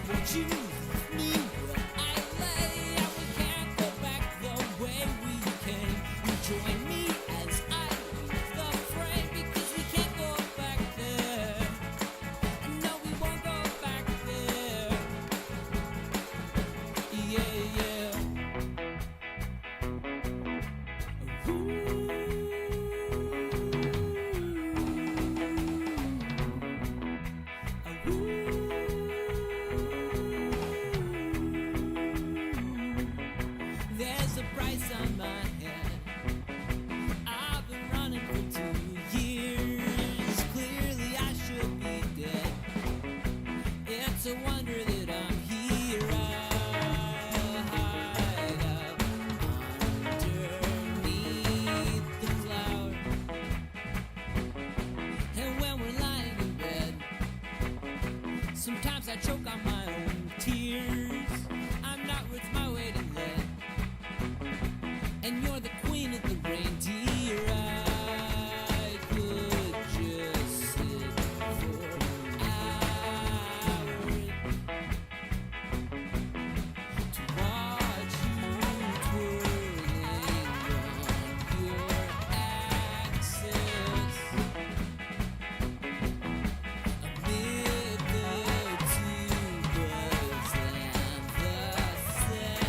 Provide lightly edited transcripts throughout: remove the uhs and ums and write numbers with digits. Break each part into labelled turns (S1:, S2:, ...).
S1: won't you leave me where I lay? And we can't go back the way we came. You join me as I leave the frame, because we can't go back there. No, we won't go back there. Yeah, yeah. There's a price on my head. I've been running for 2 years. Clearly I should be dead. It's a wonder that I'm here. I hide up underneath the cloud. And when we're lying in bed, sometimes I choke on my own tears. I'm not worth my weight in lead, and you're the queen of the reindeer. I could just sit for hours to watch you twirling on your axis amid the tubas and the saxes.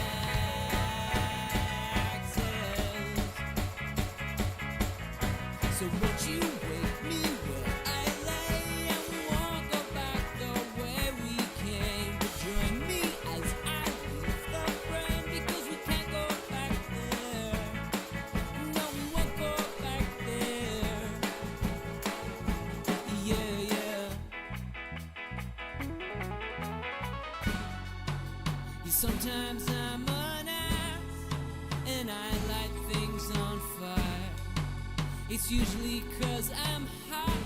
S1: So won't you wake me where I lay? And we won't go back the way we came. But join me as I leave the frame, because we can't go back there. No, we won't go back there. Yeah, yeah. Sometimes I'm an ass and I light things on fire. It's usually 'cause I'm hot,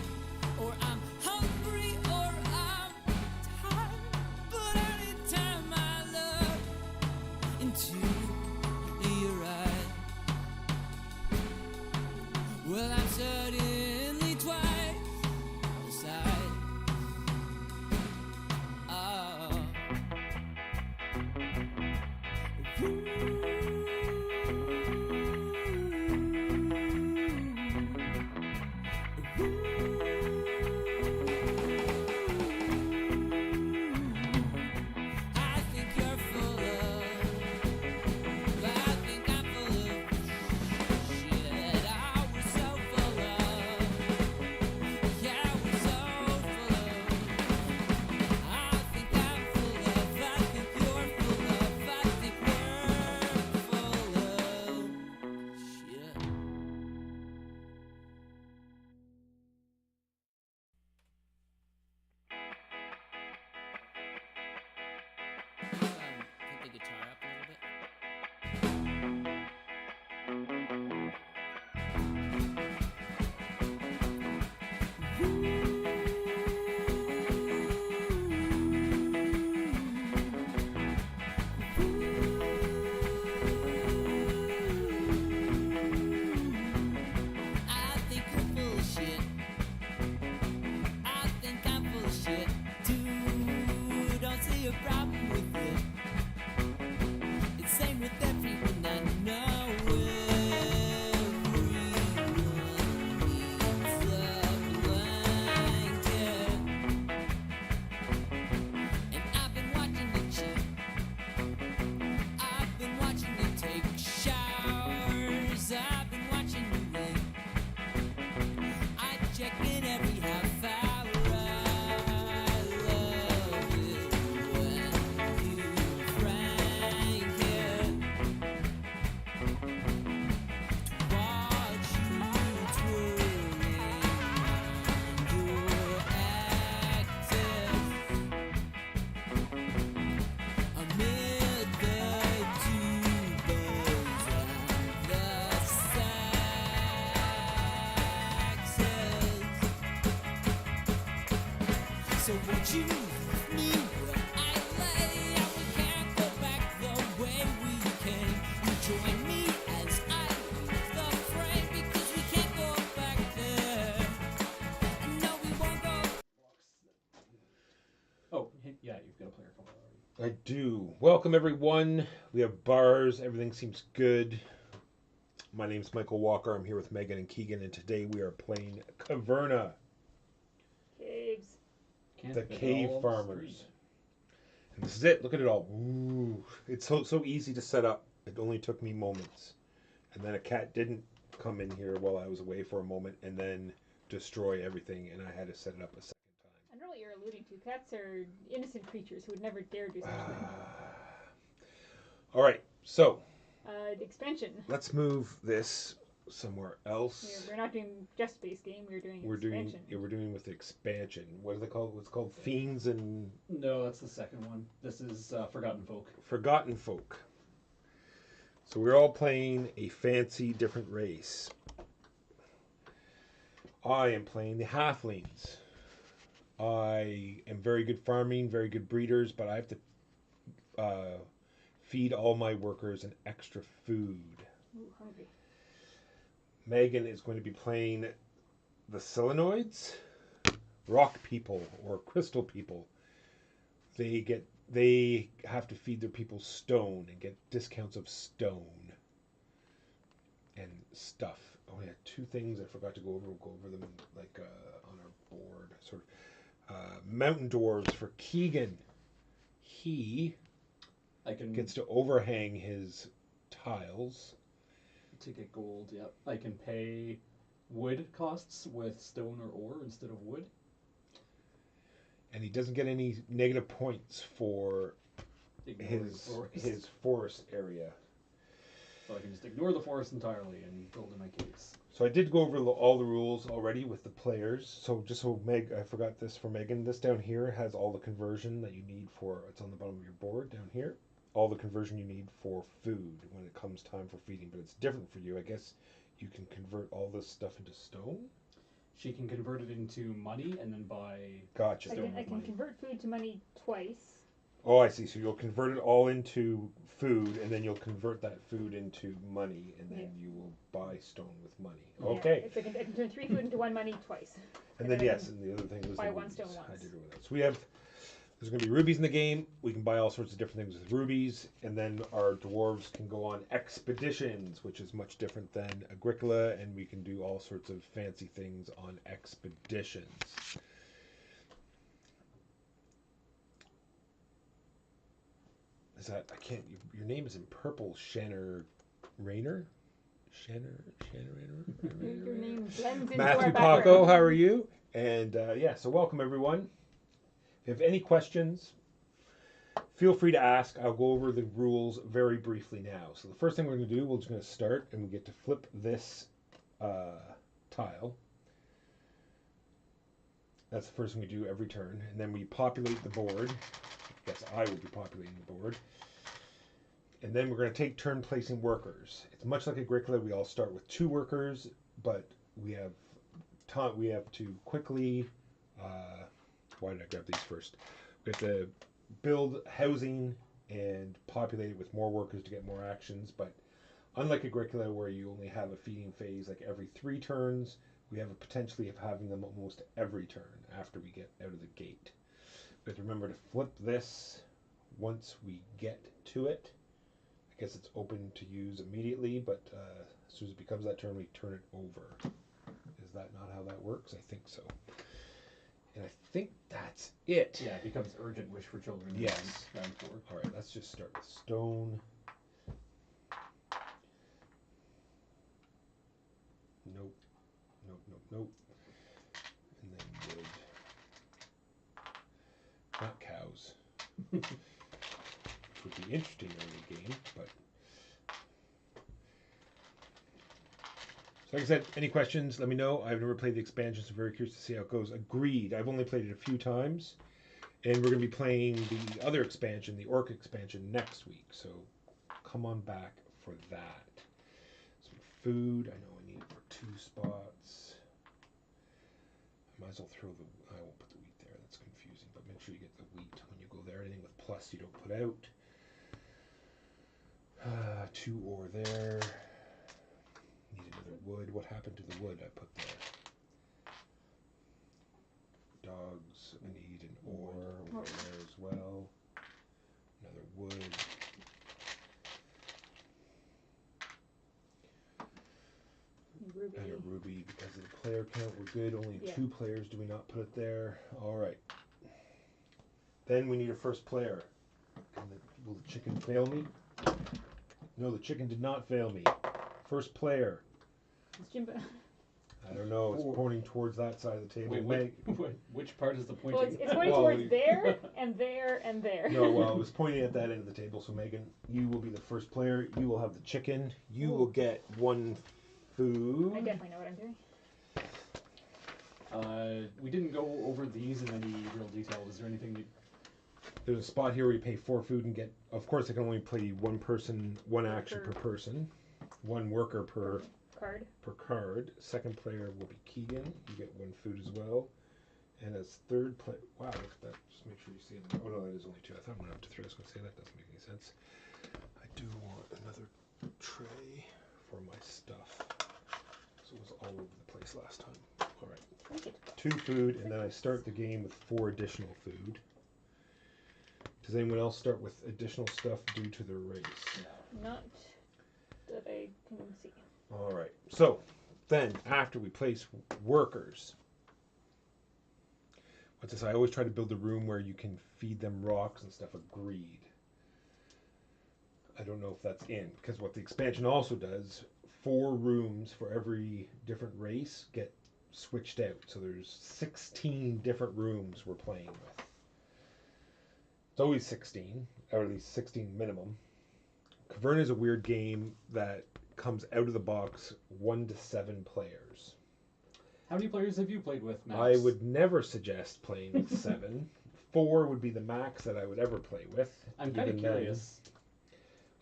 S1: or I'm hungry, or I'm tired. But anytime I look into your eyes, well, I'm suddenly twice the size. Oh. Ooh.
S2: I do. Welcome, everyone. We have bars. Everything seems good. My name's Michael Walker. I'm here with Megan and Keegan, and today we are playing Caverna,
S3: Caves.
S2: the Cave Farmers. And this is it. Look at it all. Ooh, it's so easy to set up. It only took me moments. And then a cat didn't come in here while I was away for a moment and then destroy everything, and I had to set it up a second
S3: I don't know what you're alluding to. Cats are innocent creatures who would never dare do such a thing.
S2: time. All right, so
S3: Expansion.
S2: let's move this somewhere else.
S3: We're not doing just base game. We're doing expansion.
S2: We're doing with the expansion. What is it called? What's it called? Fiends and
S4: No, that's the second one. This is Forgotten Folk.
S2: Forgotten Folk. So we're all playing a fancy different race. I am playing the halflings. I am very good farming, very good breeders, but I have to feed all my workers an extra food.
S3: Ooh, hungry.
S2: Megan is going to be playing the Selenoids, rock people or crystal people. They have to feed their people stone and get discounts of stone and stuff. Oh yeah, two things I forgot to go over. We'll go over them like on our board. Sort of mountain dwarves for Keegan. He gets to overhang his tiles.
S4: To get gold, yep. I can pay wood costs with stone or ore instead of wood.
S2: And he doesn't get any negative points for his forest area.
S4: So I can just ignore the forest entirely and build in my caves.
S2: So I did go over all the rules already with the players. So just so I forgot this for Megan. This down here has all the conversion that you need for. It's on the bottom of your board down here. All the conversion you need for food when it comes time for feeding, but it's different for you. I guess you can convert all this stuff into stone.
S4: She can convert it into money and then buy.
S2: Gotcha.
S3: I can convert food to money twice.
S2: Oh, I see. So you'll convert it all into food, and then you'll convert that food into money, and then you will buy stone with money. Okay.
S3: Yeah, I can turn 3 food into 1 money twice.
S2: And then yes, and the other thing was
S3: buy
S2: the
S3: 1
S2: rubies.
S3: stone once.
S2: I did remember that. So there's going to be rubies in the game. We can buy all sorts of different things with rubies, and then our dwarves can go on expeditions, which is much different than Agricola, and we can do all sorts of fancy things on expeditions. Is that, I can't, your name is in purple, Shanner Rayner? Shanner Rayner?
S3: Your name blends into
S2: Matthew
S3: our
S2: Paco,
S3: background.
S2: how are you? And so welcome everyone. If you have any questions, feel free to ask. I'll go over the rules very briefly now. So the first thing we're going to do, we're just going to start and we get to flip this tile. That's the first thing we do every turn. And then we populate the board. Yes, I will be populating the board. And then we're going to take turn placing workers. It's much like Agricola. We all start with 2 workers, but we have to quickly. Why did I grab these first? We have to build housing and populate it with more workers to get more actions. But unlike Agricola, where you only have a feeding phase like every 3 turns, we have a potentially of having them almost every turn after we get out of the gate. We have to remember to flip this once we get to it. I guess it's open to use immediately, but as soon as it becomes that turn, we turn it over. Is that not how that works? I think so. And I think that's it.
S4: Yeah, it becomes urgent wish for children.
S2: Yes.
S4: Round 4.
S2: All right, let's just start with stone. Nope. Nope. And then wood. Not cows. Which would be interesting early game, but. So like I said, any questions, let me know. I've never played the expansion, so I'm very curious to see how it goes. Agreed. I've only played it a few times. And we're going to be playing the other expansion, the Orc expansion, next week. So come on back for that. Some food. I know I need it for 2 spots. I might as well throw the... I won't put the wheat there. That's confusing. But make sure you get the wheat when you go there. Anything with plus you don't put out. 2 ore there. Need another wood. What happened to the wood I put there? Dogs. I need an ore over there as well. be because of the player count. We're good. Only
S3: Yeah.
S2: 2 players. Do we not put it there? All right. Then we need a first player. Will the chicken fail me? No, the chicken did not fail me. First player.
S3: Is Jimbo?
S2: I don't know. It's
S4: Four.
S2: pointing towards that side of the table.
S4: Wait, which part is the pointing?
S3: Well, it's pointing
S2: Well,
S3: towards there and there and there.
S2: No, well, it was pointing at that end of the table. So Megan, you will be the first player. You will have the chicken. You will get 1 food.
S3: I definitely know what I'm doing.
S4: We didn't go over these in any real detail. Is there anything you...
S2: There's a spot here where you pay 4 food and get. Of course, I can only play 1 person, 1 action per person, 1 worker per card. Second player will be Keegan. You get 1 food as well. And as third player, wow, look at that. Just make sure you see it. Oh no, that is only 2. I thought I'm gonna have to 3. I was gonna say that doesn't make any sense. I do want another tray for my stuff. So it was all over the place last time. All right, 2 food, and then I start the game with 4 additional food. Does anyone else start with additional stuff due to their race?
S3: Not that I can see.
S2: All right. So then, after we place workers, what's this? I always try to build a room where you can feed them rocks and stuff. Agreed. I don't know if that's in, because what the expansion also does, 4 rooms for every different race get switched out. So there's 16 different rooms we're playing with. It's always 16, or at least 16 minimum. Caverna is a weird game that comes out of the box 1 to 7 players.
S4: How many players have you played with, Max?
S2: I would never suggest playing with 7. 4 would be the max that I would ever play with.
S4: I'm kind of curious.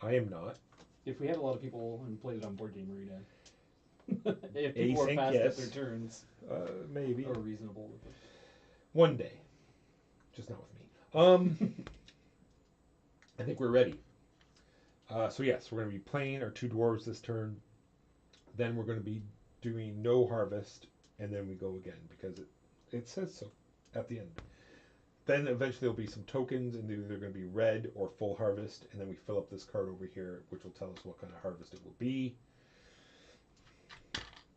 S2: I am not.
S4: If we had a lot of people and played it on Board Game Arena, if people were fast at their turns,
S2: maybe.
S4: or reasonable with it.
S2: One day. Just not with me. I think we're ready. So yes, we're going to be playing our 2 dwarves this turn. Then we're going to be doing no harvest, and then we go again because it says so at the end. Then eventually there'll be some tokens, and they're going to be red or full harvest, and then we fill up this card over here, which will tell us what kind of harvest it will be.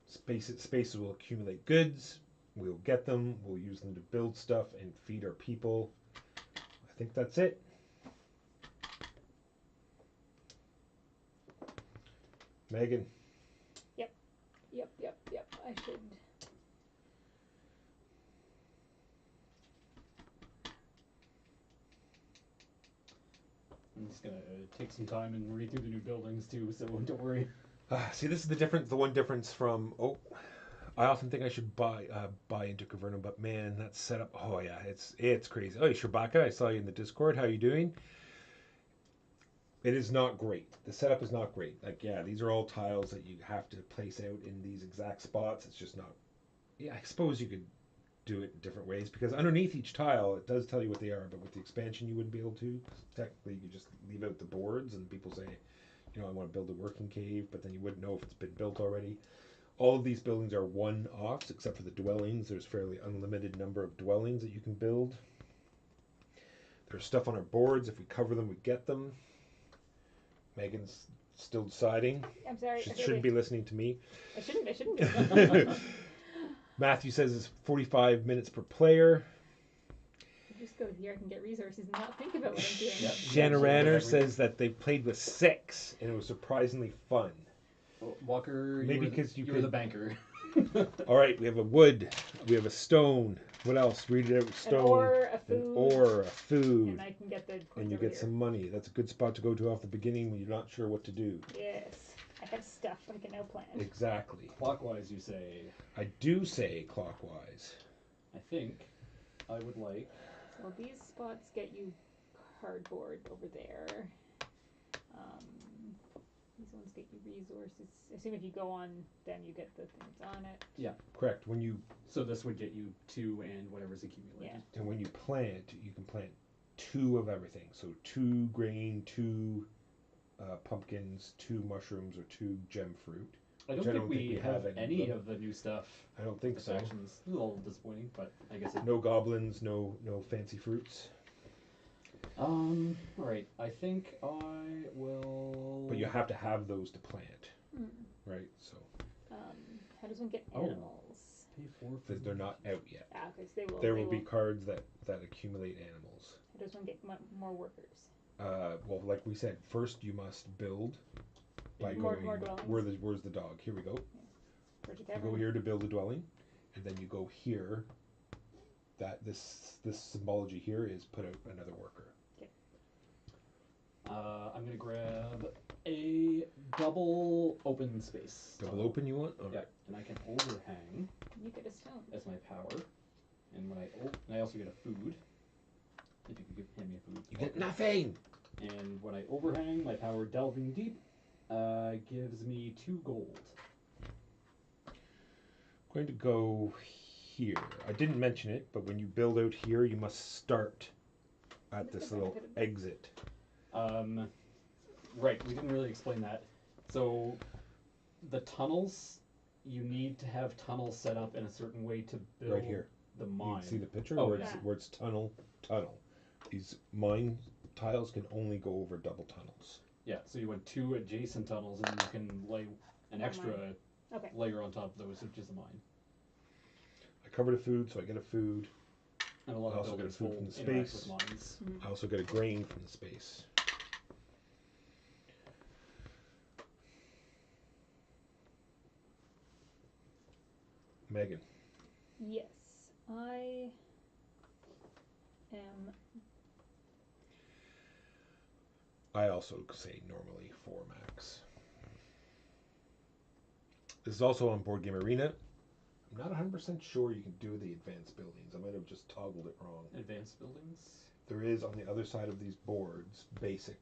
S2: Spaces will accumulate goods. We'll get them. We'll use them to build stuff and feed our people. I think that's it. Megan.
S3: Yep. I should.
S4: I'm just gonna take some time and read through the new buildings too, so don't worry.
S2: See, this is the one difference from. I often think I should buy into Caverna, but man, that setup. Oh yeah, it's crazy. Oh, Shabaka, I saw you in the Discord. How you doing? It is not great. The setup is not great. Like, yeah, these are all tiles that you have to place out in these exact spots. It's just not. Yeah, I suppose you could do it in different ways because underneath each tile, it does tell you what they are. But with the expansion, you wouldn't be able to. Technically, you could just leave out the boards, and people say, I want to build a working cave, but then you wouldn't know if it's been built already. All of these buildings are one-offs, except for the dwellings. There's fairly unlimited number of dwellings that you can build. There's stuff on our boards. If we cover them, we get them. Megan's still deciding.
S3: I'm sorry.
S2: She shouldn't be listening to me.
S3: I shouldn't.
S2: Matthew says it's 45 minutes per player.
S3: Just go here. I can get resources and not think about what I'm doing.
S4: Yep.
S2: Shanna Ranner says that they played with 6 and it was surprisingly fun.
S4: Well, Walker,
S2: Maybe because
S4: you were the banker.
S2: All right, we have a wood, we have a stone. What else? Read it out. Stone.
S3: An ore, a food.
S2: An ore, a food.
S3: And I can get the.
S2: And you get some money. That's a good spot to go to off the beginning when you're not sure what to do.
S3: Yes, I have stuff I can now plan.
S2: Exactly.
S4: Clockwise, you say.
S2: I do say clockwise.
S4: I think I would like.
S3: So these spots get you cardboard over there. These ones get you resources. I assume if you go on, then you get the things on it.
S4: Yeah.
S2: Correct. When you
S4: So this would get you 2 and whatever's accumulated.
S3: Yeah.
S2: and when you plant, you can plant 2 of everything. So 2 grain, 2 pumpkins, 2 mushrooms, or 2 gem fruit.
S4: I don't
S2: Which
S4: think we have any
S2: them.
S4: of the new stuff.
S2: I don't think so.
S4: Factions. A little disappointing, but I guess it.
S2: No goblins, no fancy fruits.
S4: Alright, I think I will.
S2: But you have to have those to plant,
S3: Mm.
S2: right? So
S3: How does does one get
S4: Oh.
S3: animals?
S4: Pay 4 for
S2: They're not out yet.
S3: Ah, okay, so they will.
S2: There
S3: they
S2: will be cards that accumulate animals.
S3: How does one get more workers?
S2: Well, like we said, first you must build by
S3: More
S2: going.
S3: dwellings.
S2: Where's the dog? Here we go.
S3: Where's your
S2: You
S3: cabin?
S2: go here to build a dwelling, and then you go here. That this symbology here is put out another worker.
S4: I'm gonna grab a double open space.
S2: Double open you want? All
S4: Yeah,
S2: right.
S4: and I can overhang
S3: You get a stone.
S4: as my power, and when and I also get a food. If you could hand me a food.
S2: You get nothing.
S4: And when I overhang, my power delving deep gives me 2 gold.
S2: I'm going to go here. I didn't mention it, but when you build out here, you must start at this little exit.
S4: Right, we didn't really explain that. So, the tunnels, you need to have tunnels set up in a certain way to build
S2: Right here.
S4: the
S2: You
S4: mine.
S2: can see the picture
S4: Oh,
S2: where
S4: yeah.
S2: it's tunnel. These mine tiles can only go over double tunnels.
S4: Yeah, so you want 2 adjacent tunnels, and you can lay an extra
S3: Okay.
S4: layer on top of those, which is the mine.
S2: I covered a food, so I get a food.
S4: And a lot
S2: I
S4: of
S2: also get a
S4: buildings
S2: food
S4: will
S2: from the
S4: interact
S2: space.
S4: with mines.
S3: Mm-hmm.
S2: I also get a grain from the space. Megan.
S3: Yes, I am.
S2: I also say normally 4 max. This is also on Board Game Arena. I'm not 100% sure you can do the advanced buildings. I might have just toggled it wrong.
S4: Advanced buildings?
S2: There is on the other side of these boards, basic.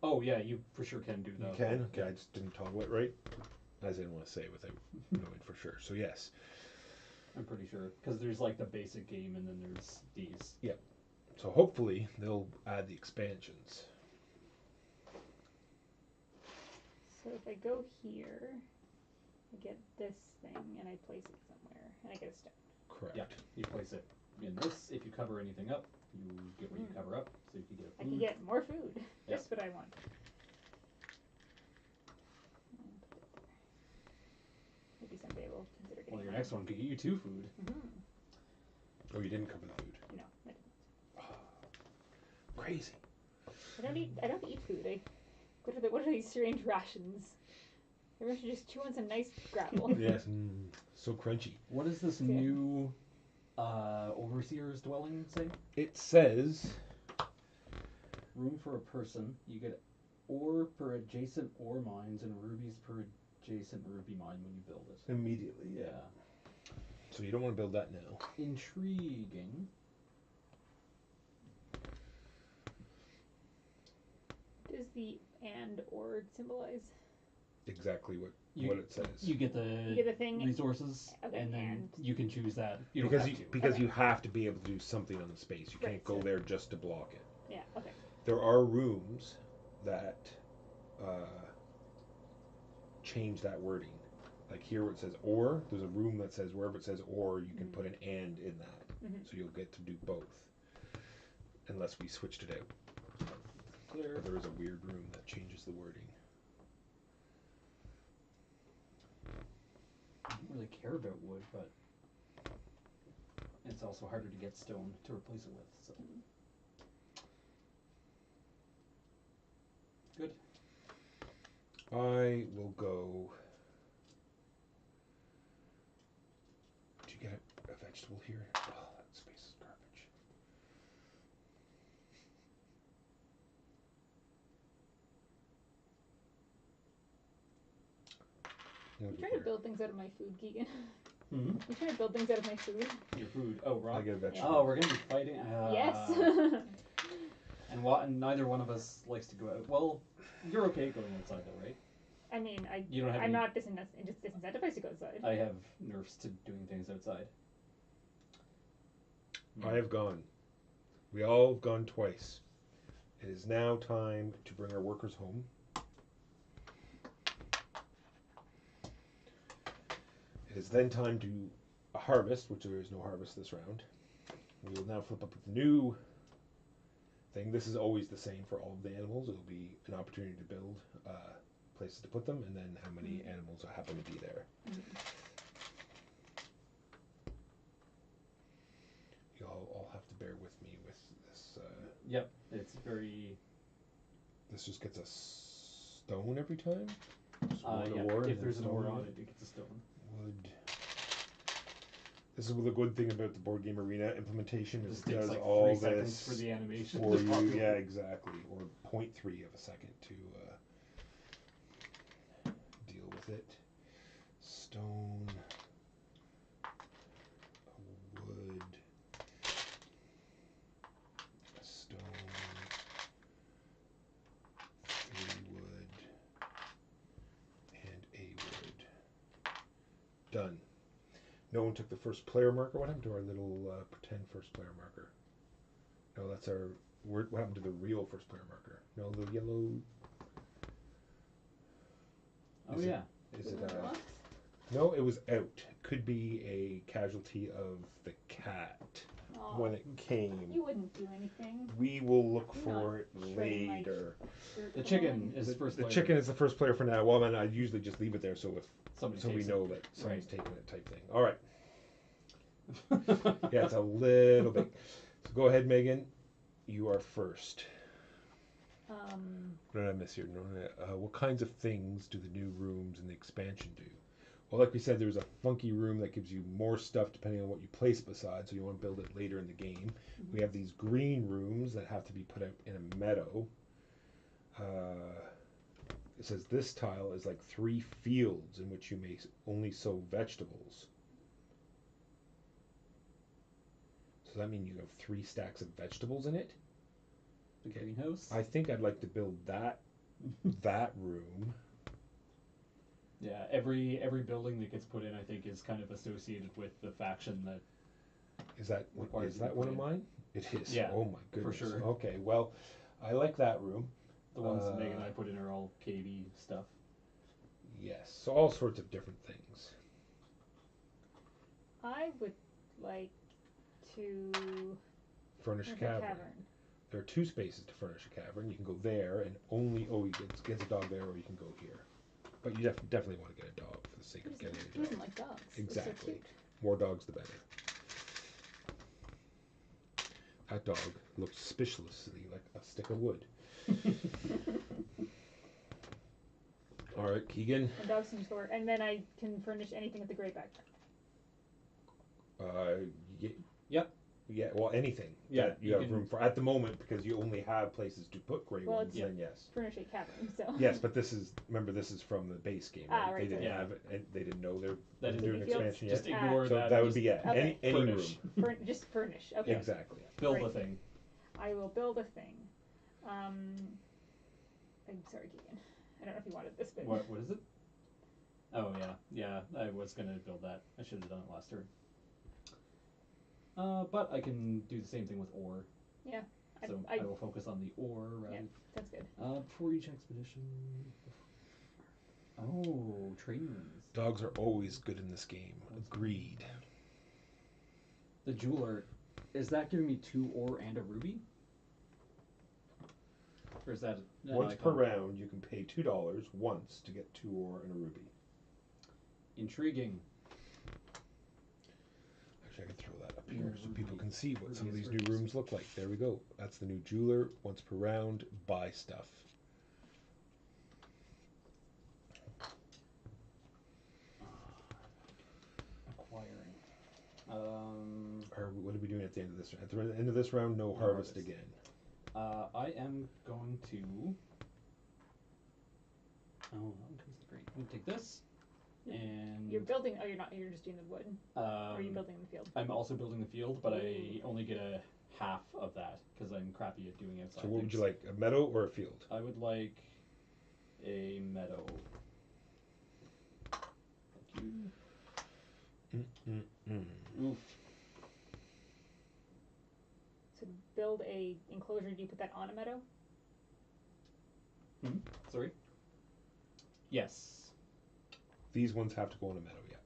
S4: Oh, yeah, you for sure can do that.
S2: You can? Okay, I just didn't toggle it right. I didn't want to say it without knowing for sure. So yes.
S4: I'm pretty sure. Because there's like the basic game and then there's these.
S2: Yep. So hopefully they'll add the expansions.
S3: So if I go here, I get this thing and I place it somewhere, and I get a stone.
S2: Correct.
S4: Yeah, you place it in this. If you cover anything up, you get what you cover up. So you can get a food.
S3: I can get more food.
S4: Yeah.
S3: Just what I want. Maybe someday we'll consider getting.
S4: Well, your
S3: mine.
S4: next one could get you 2 food.
S2: Oh, you didn't cover the food.
S3: No, I didn't.
S2: Crazy.
S3: I don't eat food. What are these strange rations? Everyone should just chew on some nice gravel.
S2: Yes. So crunchy.
S4: What does this
S3: Yeah.
S4: new overseer's dwelling say?
S2: It says
S4: Room for a person. You get ore per adjacent ore mines and rubies per adjacent ruby mine when you build it.
S2: immediately. Yeah. So you don't want to build that now.
S4: Intriguing.
S3: Does the and or symbolize?
S2: Exactly what
S4: You,
S2: it says.
S4: You get the
S3: You get the thing.
S4: resources,
S3: Okay,
S4: and then
S3: and-
S4: you can choose that. You don't
S2: because
S4: have to.
S2: because
S3: Okay.
S2: you have to be able to do something on the space. You can't
S3: Right,
S2: go
S3: so-
S2: there just to block it.
S3: Yeah. Okay.
S2: There are rooms that change that wording. Like here where it says or, there's a room that says wherever it says or, you can put an and in that.
S3: Mhm.
S2: So you'll get to do both. Unless we switched it out.
S4: Clear.
S2: There is a weird room that changes the wording.
S4: I don't really care about wood, but it's also harder to get stone to replace it with. So. Good.
S2: I will go. Do you get a vegetable here? Oh, that space is garbage.
S3: I'm trying to build things out of my food, Keegan.
S4: Mm-hmm.
S3: I'm trying to build things out of my food.
S4: Your food. Oh,
S2: I
S4: Rob.
S2: get a vegetable.
S4: Oh, we're gonna be fighting.
S3: Yes.
S4: And neither one of us likes to go out. Well, you're okay going outside though, right?
S3: I mean,
S4: You don't have
S3: I'm
S4: any-
S3: not disincentivized to go outside.
S4: I have nerfs to doing things outside.
S2: I have gone. We all have gone twice. It is now time to bring our workers home. It is then time to harvest, which there is no harvest this round. We will now flip up with the new thing. This is always the same for all of the animals. It will be an opportunity to build places to put them, and then how many
S3: Mhm.
S2: animals happen to be there. Y'all all have to bear with me with this.
S4: Yep, it's very.
S2: This just gets a stone every time. Just one
S4: Yeah,
S2: ore
S4: if
S2: and
S4: there's
S2: a
S4: an ore
S2: stone.
S4: on it, it gets a stone.
S2: Wood. This is the good thing about the board game arena implementation is
S4: This
S2: it
S4: takes
S2: does
S4: like
S2: all
S4: 3 seconds
S2: this
S4: for the animation
S2: for
S4: to
S2: you.
S4: populate.
S2: Yeah, exactly. Or 0.3 of a second to deal with it. Stone. Wood. Stone. 3 wood. And a wood. Done. No one took the first player marker. What happened to our little pretend first player marker? No, that's our. What happened to the real first player marker? No, the yellow.
S4: Oh
S2: Is it-
S4: yeah.
S2: Is
S3: Was
S2: it?
S3: it in the box?
S2: No, it was out. Could be a casualty of the cat
S3: Aw,
S2: when it came.
S3: you wouldn't do anything.
S2: We will look
S3: I'm
S2: for it
S3: not shredding my
S2: later.
S3: Shirt
S4: The
S3: for
S4: chicken
S3: fun.
S4: is first
S2: The
S4: player.
S2: chicken is the first player for now. Well, then I usually just leave it there so if
S4: Somebody
S2: so we
S4: takes
S2: know
S4: it.
S2: that someone's
S4: Right.
S2: taking it type thing. All right. Yeah, it's a little big. So go ahead, Megan. You are first. What did I miss here? No, what kinds of things do the new rooms in the expansion do? Well, like we said, there's a funky room that gives you more stuff depending on what you place beside, so you want to build it later in the game. We have these green rooms that have to be put out in a meadow. It says this tile is like 3 fields in which you may only sow vegetables. So does that mean you have 3 stacks of vegetables in it?
S4: The
S2: Okay.
S4: greenhouse.
S2: I think I'd like to build that room.
S4: Yeah, every building that gets put in, I think, is kind of associated with the faction that.
S2: Is that
S4: Requires
S2: is
S4: to be
S2: that one
S4: put
S2: of
S4: in.
S2: mine? It is.
S4: Yeah,
S2: Oh my goodness.
S4: sure.
S2: Okay, well, I like that room.
S4: The ones Meg and I put in are all KB stuff.
S2: Yes, so all sorts of different things.
S3: I would like to
S2: Furnish a
S3: make a
S2: cavern.
S3: cavern.
S2: There are 2 spaces to furnish a cavern. You can go there and only you get a dog there, or you can go here. But you definitely want to get a dog for the sake of getting
S3: Who
S2: a
S3: doesn't
S2: dog.
S3: like dogs?
S2: Exactly.
S3: They're so cute.
S2: More dogs, the better. That dog looks suspiciously like a stick of wood. All right, Keegan.
S3: And dogs can just go work. And then I can furnish anything at the Great Back.
S2: Yep. Yeah, well, anything
S4: Yeah,
S2: that you
S4: you
S2: have
S4: can-
S2: room for at the moment because you only have places to put gray
S3: Well,
S2: ones.
S3: it's-
S2: Then yes,
S3: Furnish a cavern, so.
S2: yes, but this is from the base game. Right?
S3: Ah, right,
S2: They didn't
S4: so-
S2: have it, and they didn't know they're
S4: That
S2: doing
S3: is-
S2: expansion
S4: Just
S2: yet.
S4: ignore
S2: So
S4: that.
S2: that
S4: and
S2: would be
S4: just
S3: Okay.
S2: any
S4: furnish.
S2: room.
S3: Just furnish. Okay.
S4: Yeah.
S2: Exactly.
S4: Build
S3: Right.
S4: a thing.
S3: I will build a thing. I'm sorry, Keegan. I don't know if you wanted this, but
S4: What is it? Oh yeah. I was gonna build that. I should have done it last turn. But I can do the same thing with ore.
S3: yeah,
S4: So
S3: I
S4: I will focus on the ore rather.
S3: that's good.
S4: Before each expedition. Oh, trading rooms.
S2: Dogs are always good in this game. Agreed.
S4: The jeweler, is that giving me 2 ore and a ruby? Or is that an
S2: Once per
S4: icon?
S2: round, you can pay $2 once to get 2 ore and a ruby.
S4: Intriguing.
S2: Actually, I can throw that up here so people
S4: Ruby.
S2: can see what some of
S4: Rubies,
S2: these new
S4: rubies.
S2: rooms look like. There we go. That's the new jeweler. Once per round, buy stuff.
S4: Acquiring.
S2: Or what are we doing at the end of this round? At the end of this round, no harvest again.
S4: I am going to. Oh, that comes the green. I'm gonna take this, and
S3: You're building. Oh, you're not. You're just doing the wood. Or are you building in the field?
S4: I'm also building the field, but I
S3: Ooh.
S4: only get a half of that because I'm crappy at doing outside.
S2: So what would you
S4: things.
S2: like, a meadow or a field?
S4: I would like a meadow. Thank you. Oof.
S3: So to build a enclosure, do you put that on a meadow?
S4: Sorry. Yes,
S2: These ones have to go on a meadow, yeah.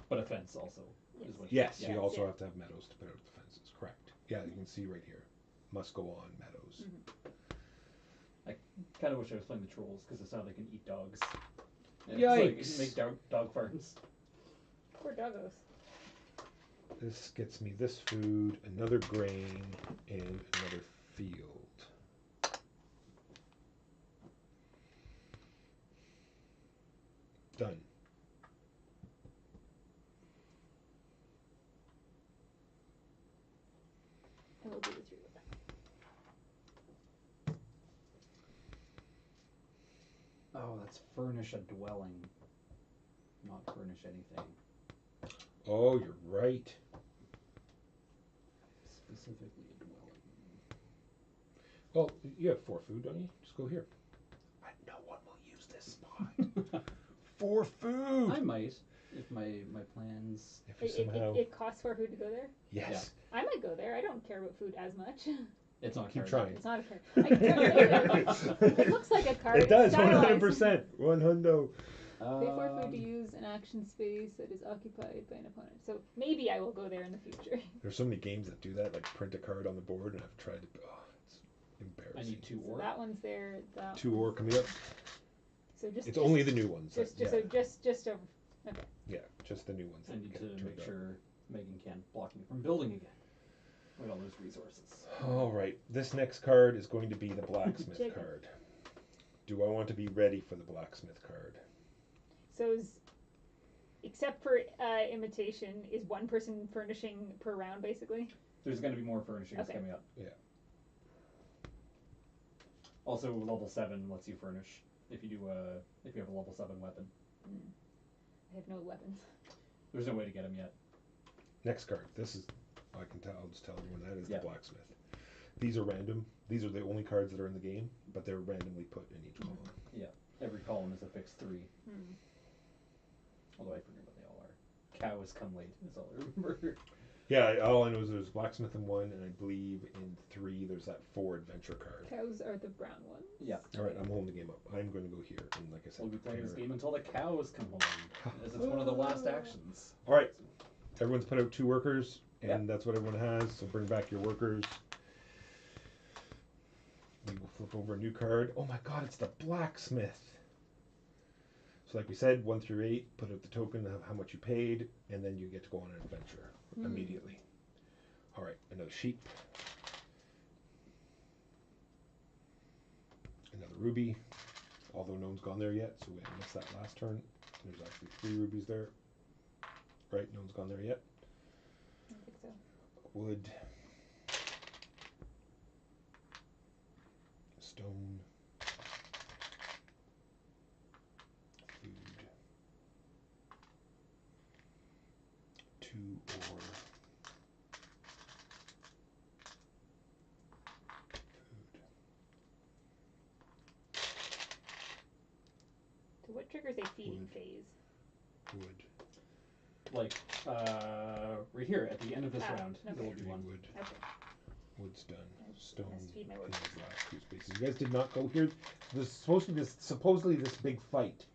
S4: but a fence also
S3: Yes.
S4: is what.
S2: Yes,
S4: Yeah.
S2: you also
S3: Yeah.
S2: have to have meadows to put out the fences, correct. Yeah, you can see right here. Must go on meadows.
S3: Mm-hmm.
S4: kind of wish I was playing the trolls because it's how they can eat dogs. And it's like,
S2: Yikes.
S4: make dog farms.
S3: Poor doggos.
S2: This gets me this food, another grain, and another field. Done.
S3: And we'll do the 3 wood.
S4: Oh, that's furnish a dwelling, not furnish anything.
S2: Oh, you're right.
S4: Specifically a dwelling.
S2: Well, you have 4 food, don't you? Just go here. No one will use this spot. 4 food.
S4: I might, if my plans.
S2: If you somehow.
S3: It costs 4 food to go there.
S2: Yes.
S3: I might go there. I don't care about food as much.
S4: It's not.
S2: Keep
S4: card.
S2: trying.
S3: It's not a card. It looks like a card.
S2: It does.
S3: Stylized.
S2: 100%. 100.
S3: Pay 4 food to use an action space that is occupied by an opponent. So maybe I will go there in the future.
S2: There's so many games that do that, like print a card on the board, and I've tried to. Oh, it's embarrassing.
S4: I need 2
S3: So
S4: ore.
S3: that one's there. That
S2: 2
S3: one's
S2: ore coming up.
S3: So just
S2: It's only the new ones.
S3: just
S2: yeah.
S3: so just over. Okay.
S2: Yeah, just the new ones.
S4: I
S2: that
S4: need
S2: get
S4: to
S2: turned
S4: make
S2: up.
S4: sure Megan can't block me from building again. We don't lose resources.
S2: All right, this next card is going to be the blacksmith
S3: Chicken.
S2: card. Do I want to be ready for the blacksmith card?
S3: So except for imitation, is one person furnishing per round basically?
S4: There's going to be more furnishings
S3: Okay.
S4: coming up.
S2: Yeah.
S4: Also, level 7 lets you furnish if you have a level 7 weapon.
S3: I have no weapons.
S4: There's no way to get them yet.
S2: Next card. This is, I can tell. I'll just tell everyone that is
S4: Yeah.
S2: the blacksmith. These are random. These are the only cards that are in the game, but they're randomly put in each column.
S4: Every column is a fixed 3.
S3: Hmm.
S4: Although I forget what they all are. Cows come late is all I remember.
S2: Yeah, all I know is there's blacksmith in 1, and I believe in 3 there's that 4 adventure card.
S3: Cows are the brown ones.
S4: Yeah.
S2: All right, I'm holding the game up. I'm going to go here, and like I said,
S4: We'll be playing this
S2: prepare-
S4: game until the cows come home, as it's one of the last actions.
S2: All right, everyone's put out 2 workers, and
S4: Yeah.
S2: that's what everyone has. So bring back your workers. We will flip over a new card. Oh my God, it's the blacksmith. So like we said, 1 through 8, put out the token of how much you paid, and then you get to go on an adventure immediately. All right, another sheep. Another ruby, although no one's gone there yet, so we missed that last turn. There's actually 3 rubies there. Right, no one's gone there yet.
S3: I think so.
S2: Wood. Stone. Food. 2 ore. Food.
S3: So what triggers a feeding
S2: Wood.
S3: phase?
S2: Wood.
S4: Like, right here at the end of this
S3: Ah,
S4: round,
S3: okay.
S4: there will be
S2: 3
S4: one.
S2: wood.
S3: Okay.
S2: Wood's done.
S3: Has
S2: Stone
S3: to feed my
S2: in
S3: workers.
S2: the last 2 spaces. You guys did not go here. There's supposed to be supposedly this big fight,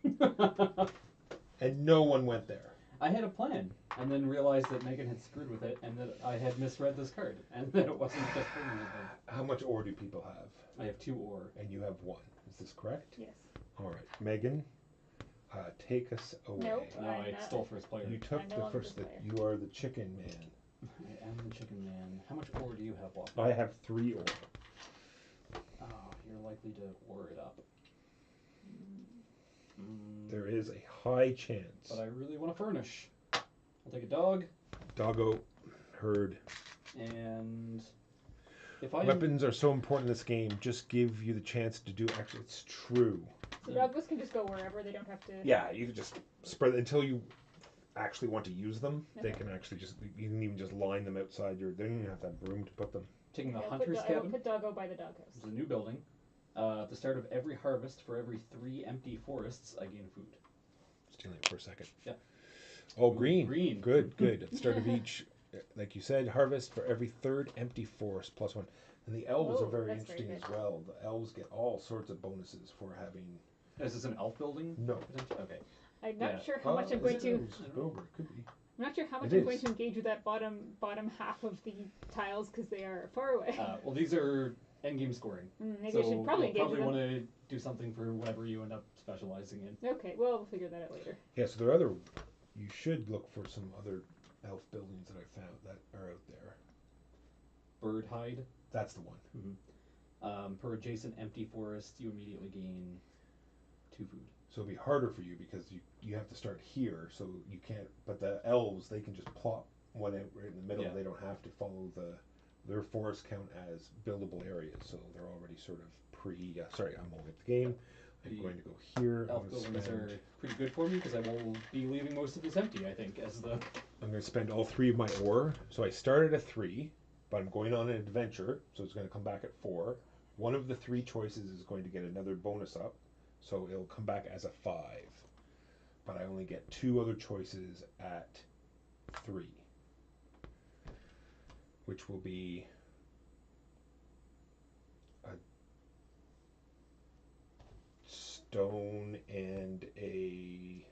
S2: and no one went there.
S4: I had a plan, and then realized that Megan had screwed with it, and that I had misread this card, and that it wasn't just for me.
S2: How much ore do people have?
S4: I have 2 ore.
S2: And you have 1. Is this correct?
S3: Yes.
S2: All right, Megan, take us away.
S3: Nope.
S4: No,
S3: I'm
S4: I
S3: not-
S4: stole first player.
S2: You took
S3: I'm no
S2: the
S3: longer
S2: first.
S3: the player.
S2: You are the chicken man.
S4: I am the chicken man. How much ore do you have, Walker?
S2: I have 3 ore.
S4: Oh, you're likely to ore it up.
S2: There is a high chance.
S4: But I really want to furnish. I'll take a dog,
S2: Doggo, herd.
S4: and if I
S2: Weapons are so important in this game. Just give you the chance to do. Actually, it's true.
S3: So doggos can just go wherever. They don't have to.
S2: Yeah, you can just spread until you actually want to use them. They
S3: Okay.
S2: can actually just. You can even just line them outside your. They don't even have to have room to put them.
S4: taking the
S3: Yeah,
S4: hunter's
S3: I will
S4: cabin,
S3: put doggo by the doghouse.
S4: which is a new building. At the start of every harvest, for every 3 empty forests, I gain food.
S2: Stealing it for a second.
S4: Yeah.
S2: Oh,
S4: Ooh,
S2: green.
S4: green.
S2: Good, good. At the start of each, like you said, harvest for every 3rd empty forest +1. And the elves
S3: Oh,
S2: are very
S3: that's very
S2: interesting
S3: good.
S2: as well. The elves get all sorts of bonuses for having.
S4: Is this an elf building?
S2: No.
S4: Potentially? Okay.
S3: I'm not
S4: Yeah.
S3: sure how much I'm
S2: Is
S3: going
S2: it?
S3: to.
S2: It's over. It could be.
S3: I'm not sure how much
S2: It
S3: I'm going
S2: is.
S3: to engage with that bottom half of the tiles because they are far away.
S4: Well, these are Endgame scoring.
S3: Maybe
S4: So
S3: I should probably
S4: you'll
S3: engage
S4: probably
S3: with
S4: want
S3: them.
S4: to do something for whatever you end up specializing in.
S3: Okay, well, we'll figure that out later.
S2: Yeah, so there are other. You should look for some other elf buildings that I found that are out there.
S4: Bird hide.
S2: That's the one.
S4: Per adjacent empty forest, you immediately gain 2 food.
S2: So it'll be harder for you because you have to start here, so you can't. But the elves, they can just plop one out right in the middle.
S4: Yeah.
S2: They don't have to follow their forests count as buildable areas, so they're already sort of pre. Sorry, I'm only at the game. I'm
S4: The
S2: going to go here. I'm
S4: Elf
S2: going to
S4: buildings
S2: spend.
S4: are pretty good for me because I will be leaving most of this empty, I think, as the...
S2: I'm going to spend all 3 of my ore. So I started at 3, but I'm going on an adventure, so it's going to come back at 4. One of the 3 choices is going to get another bonus up, so it'll come back as a 5. But I only get 2 other choices at 3, which will be a stone and a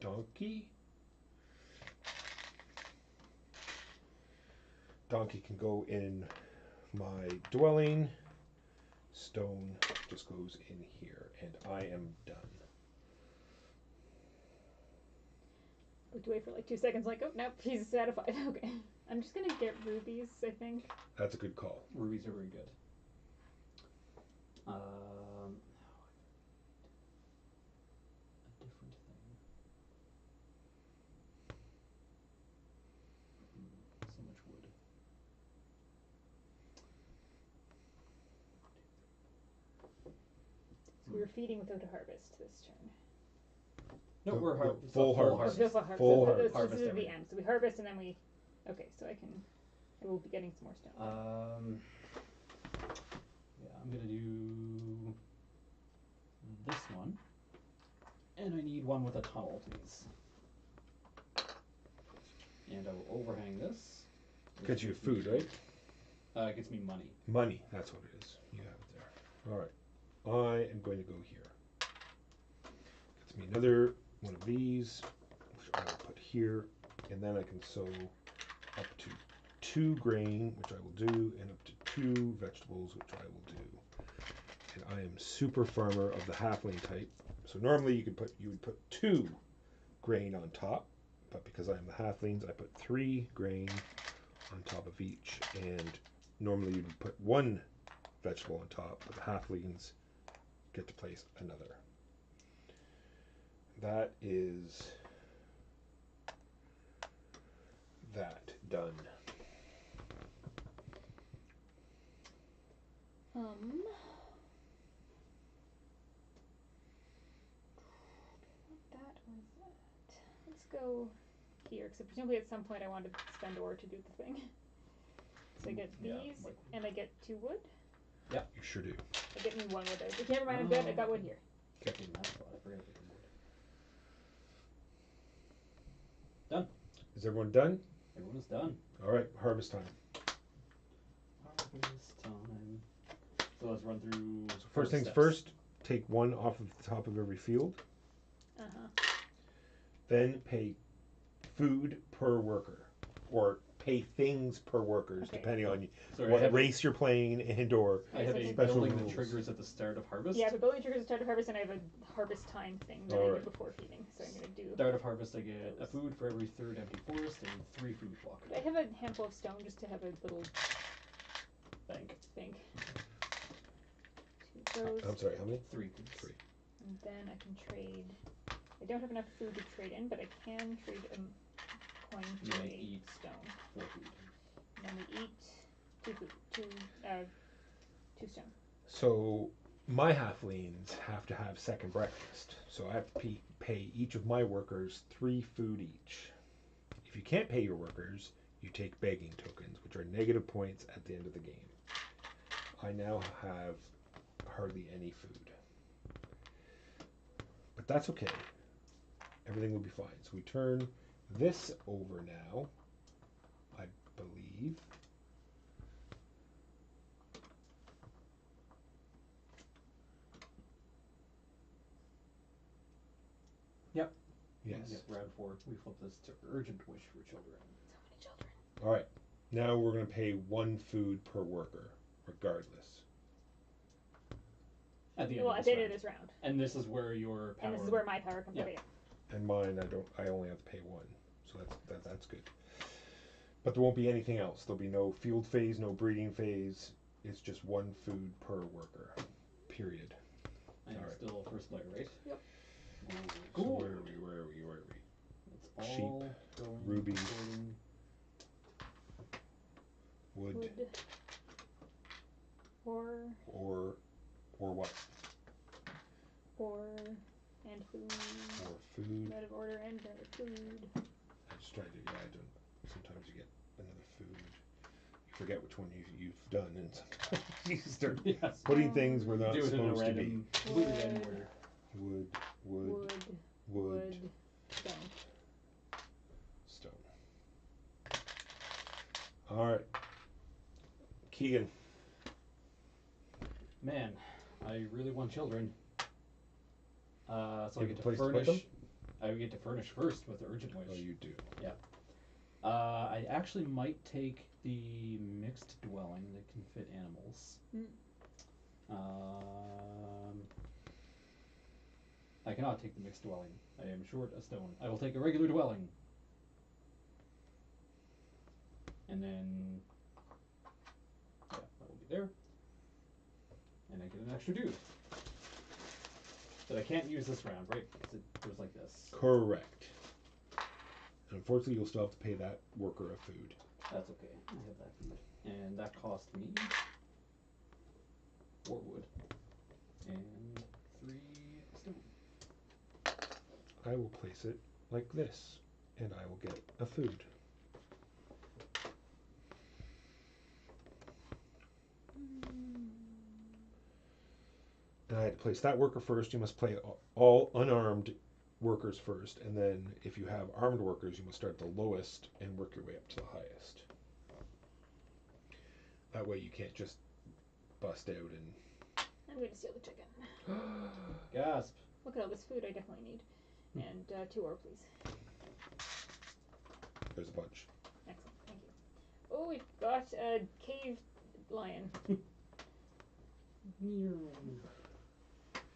S2: donkey. Donkey can go in my dwelling. Stone just goes in here, and I am done.
S3: Looked away for like 2 seconds, like, oh, nope, he's satisfied. Okay. I'm just gonna get rubies, I think.
S2: That's a good call.
S4: Rubies are very good. A different thing. So much wood.
S3: So we were feeding without a harvest this turn.
S4: No,
S2: The-
S4: we're
S2: the
S4: it's a
S2: full
S3: Oh,
S2: harvest.
S3: just a harvest.
S2: Full
S3: So
S2: harvest.
S3: this
S4: Harvest
S3: is
S4: every-
S3: the end. So we harvest and then we. Okay, so I will be getting some more stone.
S4: Yeah, I'm gonna do this one, and I need one with a tunnel, please. And I will overhang this.
S2: Gets you food, right?
S4: It gets me money.
S2: Money, that's what it is. You have it there. Alright. I am going to go here. Gets me another one of these, which I will put here, and then I can sow up to 2 grain, which I will do, and up to 2 vegetables, which I will do. And I am super farmer of the halfling type. So normally you would put 2 grain on top, but because I am the halflings, I put 3 grain on top of each, and normally you'd put 1 vegetable on top, but the halflings get to place another. That is that done.
S3: That was that. Let's go here, because presumably at some point I want to spend ore to do the thing. So I get
S4: Yeah,
S3: these,
S4: like-
S3: and I get 2 wood.
S2: You sure do.
S3: I get me 1 wood. I can't remind I'm good. I got wood here.
S4: Okay, that's what I forgot about the wood. Done.
S2: Is everyone done?
S4: Everyone is done.
S2: Alright, harvest time.
S4: Harvest time. So let's run through.
S2: So first things
S4: steps.
S2: first, take 1 off of the top of every field. Then pay food per worker, or pay things per workers,
S3: Okay.
S2: depending on
S4: Sorry,
S2: what
S4: I have,
S2: race you're playing and or
S4: I have a
S2: special
S4: building that
S2: rules.
S4: triggers at the start of harvest.
S3: Yeah, the building triggers the start of harvest, and I have a harvest time thing that I
S2: Alright.
S3: do before feeding. So I'm gonna do.
S4: Start of harvest, I get a food for every 3rd empty forest and 3 food block.
S3: I have a handful of stone just to have a little
S4: Bank.
S3: bank. 2 of those.
S2: I'm sorry, how many?
S4: 3 please.
S2: 3.
S3: And then I can trade. I don't have enough food to trade in, but I can trade a coin
S4: You
S3: to
S4: may
S3: a
S4: eat
S3: stone.
S4: 4 food.
S3: And then we eat 2 food, 2 stone.
S2: So my halflings have to have second breakfast, so I have to pay each of my workers 3 food each. If you can't pay your workers, you take begging tokens, which are negative points at the end of the game. I now have hardly any food. But that's okay. Everything will be fine. So we turn this over now, I believe.
S4: Yep.
S2: Yes.
S4: Yep, round 4. We flip this to urgent wish for children.
S3: So many children.
S2: All right. Now we're going to pay 1 food per worker, regardless.
S4: At the end
S3: Well,
S4: of
S3: at
S4: this
S3: the end
S4: round.
S3: of this round.
S4: And this is where your power.
S3: And this is where my power comes
S4: Yeah.
S3: in.
S2: And mine, I only have to pay 1, so that's good. But there won't be anything else. There'll be no field phase, no breeding phase. It's just 1 food per worker. Period.
S4: And
S2: Alright.
S4: still first player, right?
S3: Yep.
S2: So
S4: Gold.
S2: where are we?
S4: It's
S2: Sheep,
S4: all going
S2: rubies.
S4: according-
S2: Wood,
S3: Wood.
S2: or what?
S3: Or and food.
S2: Or food.
S3: Out of order and out of food.
S2: I just tried to. Yeah, I don't. Sometimes you get another food. You forget which one you've done, and sometimes you start
S4: Yes.
S2: putting things where they're not
S4: Do it in a
S2: supposed to be.
S4: random, completely random order.
S2: Wood,
S3: Wood.
S2: wood,
S3: Stone.
S2: stone. All right, Keegan.
S4: Man, I really want children. So
S2: You
S4: I
S2: have
S4: get
S2: a
S4: to
S2: place to put
S4: furnish.
S2: them?
S4: I get to furnish first with the urgent wish.
S2: Oh, you do.
S4: I actually might take the mixed dwelling that can fit animals. I cannot take the mixed dwelling. I am short a stone. I will take a regular dwelling. And then, yeah, that will be there. And I get an extra dude. That I can't use this round, right? Because it goes like this.
S2: Correct. And unfortunately, you'll still have to pay that worker a food.
S4: That's okay. I have that food. And that cost me 4 wood. And 3 stone.
S2: I will place it like this, and I will get a food. And I had to place that worker first. You must play all unarmed workers first, and then if you have armed workers, you must start at the lowest and work your way up to the highest. That way you can't just bust out and...
S3: I'm going to steal the chicken.
S4: Gasp.
S3: Look at all this food I definitely need. And 2 ore, please.
S2: There's a bunch.
S3: Excellent, thank you. Oh, we've got a cave lion.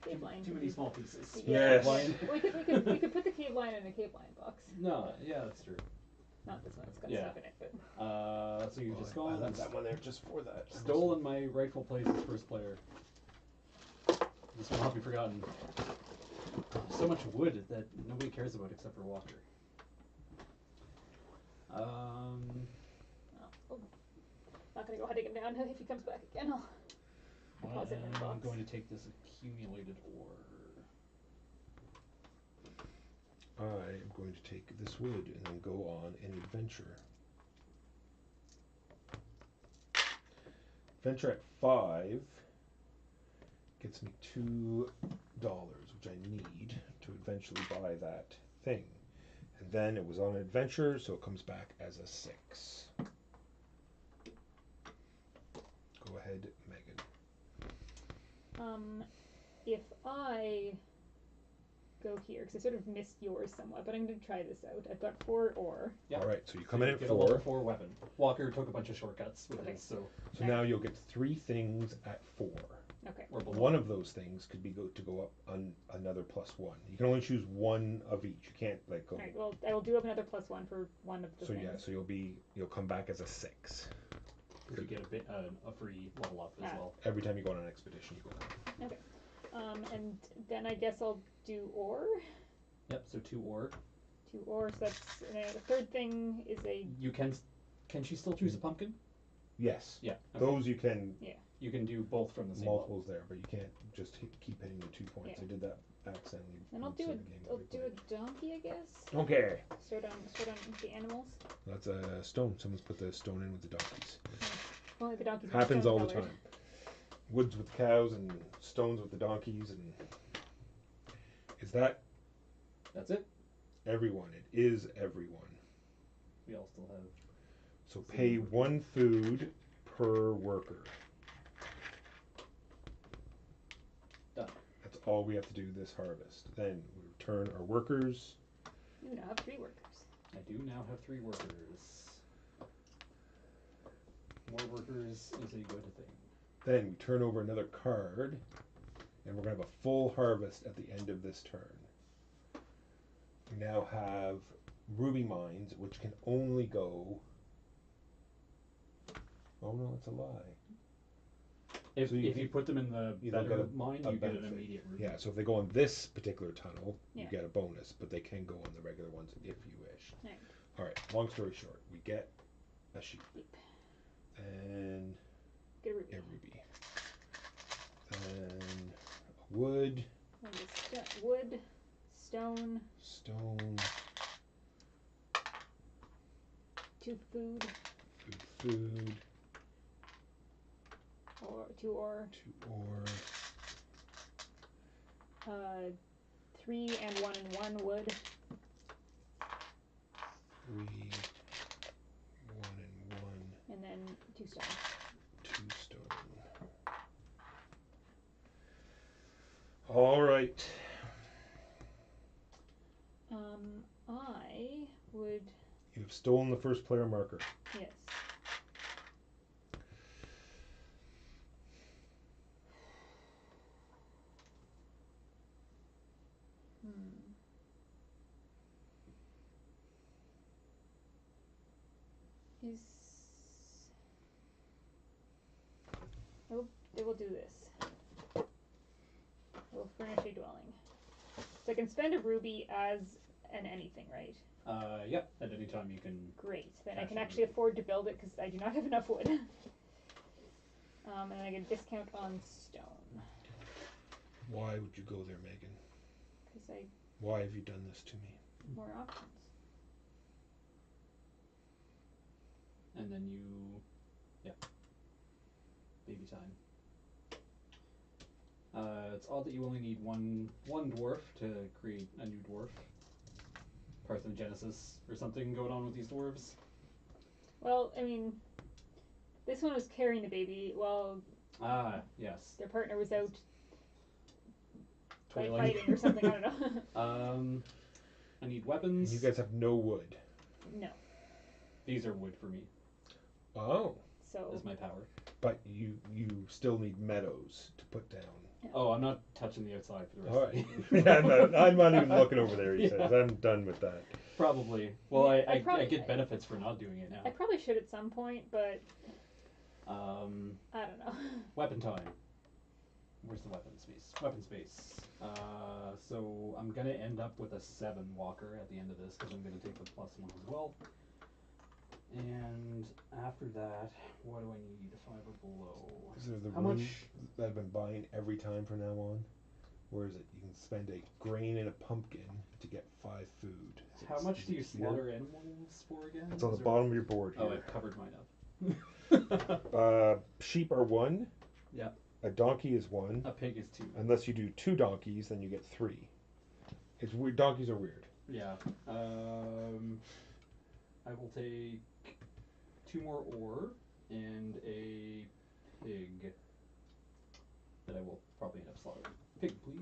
S3: Cave lion.
S4: Too many small pieces.
S3: Yeah.
S2: Yes.
S4: Lion.
S3: We could put the cave lion in a cave lion box.
S4: No, yeah, that's true.
S3: Not this one, it's got
S4: Yeah.
S3: stuff in it, but
S4: So you've just
S2: I
S4: gone
S2: left
S4: and
S2: that one there just for that.
S4: stolen my rightful place as first player. This will not be forgotten. So much wood that nobody cares about except for Walker.
S3: oh, not gonna go hunting him down if he comes back again. I'll pause it in the
S4: I'm
S3: box.
S4: going to take this accumulated ore.
S2: I am going to take this wood and then go on an adventure. Adventure at 5 gets me $2, which I need to eventually buy that thing. And then it was on an adventure, so it comes back as a 6. Go ahead, Megan.
S3: If I go here, because I sort of missed yours somewhat, but I'm going to try this out. I've got 4 ore.
S4: Yeah.
S2: All right, so you come in at
S4: get a level
S2: 4.
S4: 4 weapon. Walker took a bunch of shortcuts with
S3: Okay.
S4: his, so
S2: So now you'll get 3 things at 4.
S3: Okay.
S4: we're below.
S2: One of those things could be go up on another +1. You can only choose one of each. You can't like go.
S3: Alright, well, I will do up another +1 for one of the
S2: So
S3: things.
S2: yeah, so you'll come back as a 6
S4: You get a bit a free level up as well.
S2: every time you go on an expedition. You go.
S3: Okay. And then I guess I'll do ore.
S4: Yep. So 2 ore.
S3: 2 ore, so that's the third thing is a
S4: You can she still choose a pumpkin?
S2: Yes,
S4: Yeah. Okay.
S2: those you can
S4: You can do both from the same
S2: multiples there, but you can't just keep hitting the 2 points.
S3: Yeah.
S2: I did that accidentally.
S3: and I'll
S2: once
S3: do
S2: in
S3: a
S2: the game that
S3: I'll
S2: we
S3: do
S2: played.
S3: a donkey, I guess.
S2: Okay,
S3: Start on the animals.
S2: that's a stone. Someone's put the stone in with the donkeys.
S3: Only the donkeys.
S2: Happens all the
S3: colored.
S2: time. Woods with cows and stones with the donkeys, and is that
S4: That's it.
S2: everyone? It is everyone.
S4: We all still have.
S2: So pay 1 food per worker.
S4: Done.
S2: That's all we have to do this harvest. Then we return our workers.
S3: You now have 3 workers.
S4: I do now have 3 workers. More workers is a good thing.
S2: Then we turn over another card, and we're gonna have a full harvest at the end of this turn. We now have ruby mines, which can only go. Oh no, that's a lie.
S4: If
S2: So you
S4: you put them in the
S2: you don't
S4: better
S2: get
S4: mine,
S2: a
S4: you get an
S2: benefit.
S4: immediate ruby.
S2: Yeah, so if they go on this particular tunnel,
S3: Yeah.
S2: you get a bonus, but they can go on the regular ones if you wish.
S3: Right.
S2: Alright, long story short, we get a sheep.
S3: Yep.
S2: And
S3: Get a ruby.
S2: a ruby. And a wood,
S3: And just wood, stone,
S2: stone,
S3: 2 food,
S2: food,
S3: or 2 ore,
S2: 2 ore,
S3: 3 and 1 and 1 wood,
S2: 3, 1 and 1,
S3: and then 2 stone.
S2: 2 stone. Alright.
S3: I would,
S2: You've stolen the first player marker.
S3: yes. Is they will do this. They will furnish a dwelling. So I can spend a ruby as an anything, right?
S4: Yep. At any time you can.
S3: Great. Then I
S4: Cash
S3: can
S4: in
S3: actually
S4: ruby.
S3: afford to build it because I do not have enough wood. And then I get a discount on stone
S2: Why would you go there, Megan?
S3: because I
S2: Why have you done this to me?
S3: have more options.
S4: And then you, baby time. It's odd that you only need one dwarf to create a new dwarf. Parthenogenesis or something going on with these dwarves.
S3: Well, I mean, this one was carrying the baby while
S4: Ah, yes.
S3: their partner was out
S4: Toiling.
S3: fighting or something. I don't know.
S4: I need weapons.
S2: You guys have no wood.
S3: No.
S4: These are wood for me.
S2: Oh.
S3: So.
S4: Is my power.
S2: But you still need meadows to put down.
S4: Oh, I'm not touching the outside for the rest
S2: Alright.
S4: of the game.
S2: Yeah, I'm not even looking over there, he
S4: Yeah.
S2: says. I'm done with that.
S4: Probably. Well,
S3: Yeah,
S4: I
S3: probably-
S4: get benefits for not doing it
S3: I
S4: now.
S3: probably should at some point, but
S4: Um,
S3: I don't know.
S4: weapon time. Where's the weapon space? Weapon space. So I'm gonna end up with a 7 walker at the end of this because I'm gonna take the +1 as well. And after that, what do I need? 5 or below.
S2: These are the
S4: How
S2: runes
S4: much?
S2: that I've been buying every time from now on. Where is it? You can spend a grain and a pumpkin to get 5 food.
S4: How much do you
S2: here?
S4: slaughter animals for again?
S2: It's on the
S4: Is there-
S2: bottom of your board
S4: Oh,
S2: here.
S4: I've covered mine up.
S2: Sheep are 1.
S4: Yeah.
S2: A donkey is 1.
S4: A pig is 2.
S2: Unless you do 2 donkeys, then you get 3. It's weird. Donkeys are weird.
S4: Yeah. I will take 2 more ore and a pig that I will probably end up slaughtering. Pig, please.